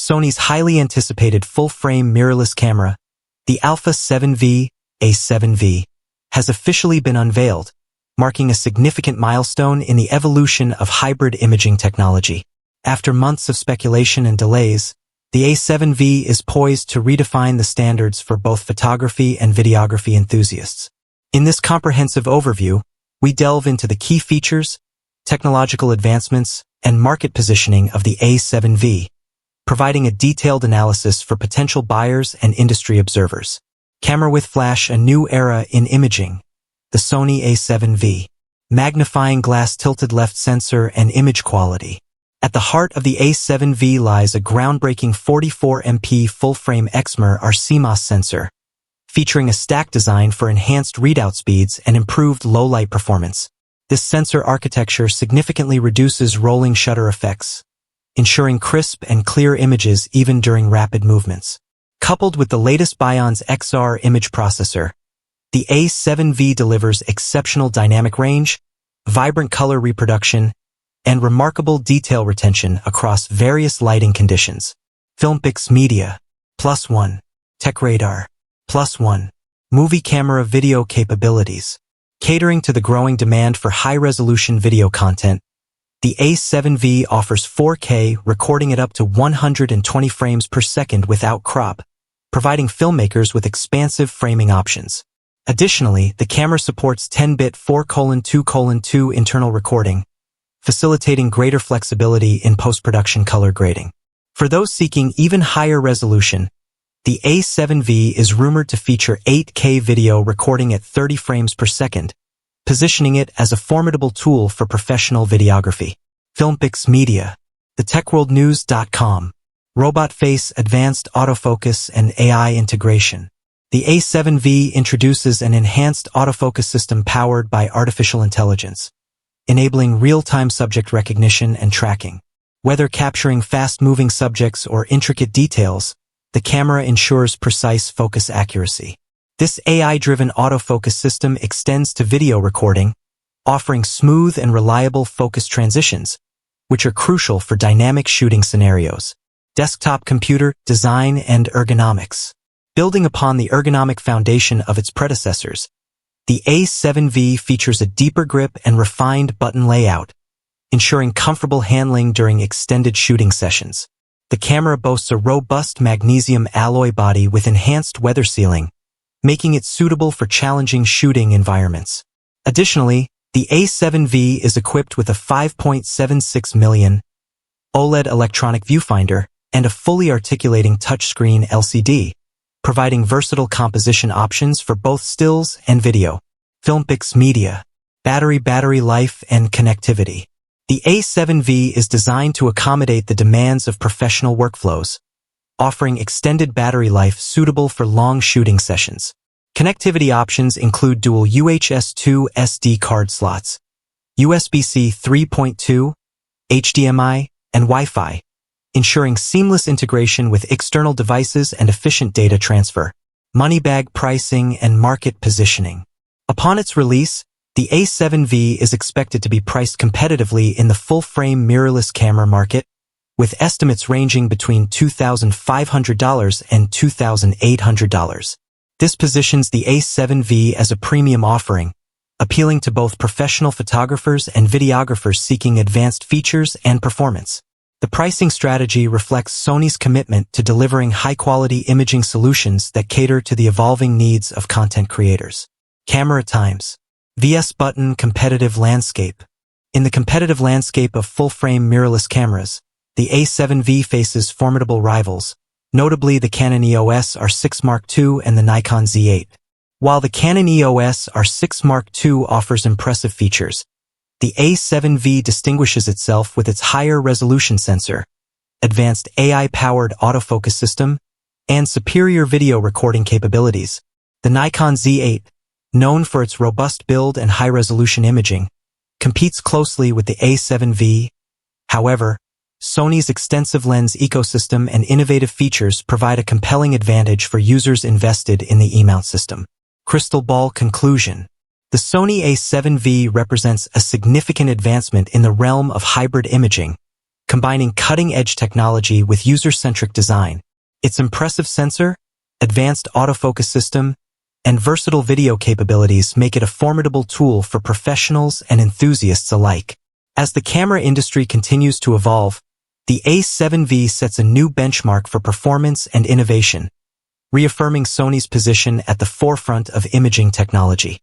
Sony's highly anticipated full-frame mirrorless camera, the A7V, A7V, has officially been unveiled, marking a significant milestone in the evolution of hybrid imaging technology. After months of speculation and delays, the A7V is poised to redefine the standards for both photography and videography enthusiasts. In this comprehensive overview, we delve into the key features, technological advancements, and market positioning of the A7V, providing a detailed analysis for potential buyers and industry observers. Camera with flash, a new era in imaging. The Sony A7V. Magnifying glass tilted left sensor and image quality. At the heart of the A7V lies a groundbreaking 44MP full-frame exmor or CMOS sensor, featuring a stack design for enhanced readout speeds and improved low-light performance. This sensor architecture significantly reduces rolling shutter effects, ensuring crisp and clear images even during rapid movements. Coupled with the latest Bion's XR image processor, the A7V delivers exceptional dynamic range, vibrant color reproduction, and remarkable detail retention across various lighting conditions. Filmmakers Media, +1. Tech Radar, +1. Movie camera video capabilities. Catering to the growing demand for high-resolution video content, the A7V offers 4K recording at up to 120 frames per second without crop, providing filmmakers with expansive framing options. Additionally, the camera supports 10-bit 4:2:2 internal recording, facilitating greater flexibility in post-production color grading. For those seeking even higher resolution, the A7V is rumored to feature 8K video recording at 30 frames per second, positioning it as a formidable tool for professional videography. Filmmakers Media, thetechworldnews.com. Robot face, advanced autofocus, and AI integration. The A7V introduces an enhanced autofocus system powered by artificial intelligence, enabling real-time subject recognition and tracking. Whether capturing fast-moving subjects or intricate details, the camera ensures precise focus accuracy. This AI-driven autofocus system extends to video recording, offering smooth and reliable focus transitions, which are crucial for dynamic shooting scenarios. Desktop computer design and ergonomics. Building upon the ergonomic foundation of its predecessors, the A7V features a deeper grip and refined button layout, ensuring comfortable handling during extended shooting sessions. The camera boasts a robust magnesium alloy body with enhanced weather sealing, making it suitable for challenging shooting environments. Additionally, the A7V is equipped with a 5.76 million OLED electronic viewfinder and a fully articulating touchscreen LCD, providing versatile composition options for both stills and video. Filmmakers Media, battery life and connectivity. The A7V is designed to accommodate the demands of professional workflows, offering extended battery life suitable for long shooting sessions. Connectivity options include dual UHS-2 SD card slots, USB-C 3.2, HDMI, and Wi-Fi, ensuring seamless integration with external devices and efficient data transfer. Money bag pricing and market positioning. Upon its release, the A7V is expected to be priced competitively in the full-frame mirrorless camera market, with estimates ranging between $2,500 and $2,800. This positions the A7V as a premium offering, appealing to both professional photographers and videographers seeking advanced features and performance. The pricing strategy reflects Sony's commitment to delivering high-quality imaging solutions that cater to the evolving needs of content creators. Camera times. VS button competitive landscape. In the competitive landscape of full-frame mirrorless cameras, the A7V faces formidable rivals, notably the Canon EOS R6 Mark II and the Nikon Z8. While the Canon EOS R6 Mark II offers impressive features, the A7V distinguishes itself with its higher resolution sensor, advanced AI-powered autofocus system, and superior video recording capabilities. The Nikon Z8, known for its robust build and high-resolution imaging, competes closely with the A7V. However, Sony's extensive lens ecosystem and innovative features provide a compelling advantage for users invested in the E-mount system. Crystal ball conclusion. The Sony A7V represents a significant advancement in the realm of hybrid imaging, combining cutting-edge technology with user-centric design. Its impressive sensor, advanced autofocus system, and versatile video capabilities make it a formidable tool for professionals and enthusiasts alike. As the camera industry continues to evolve, the A7V sets a new benchmark for performance and innovation, reaffirming Sony's position at the forefront of imaging technology.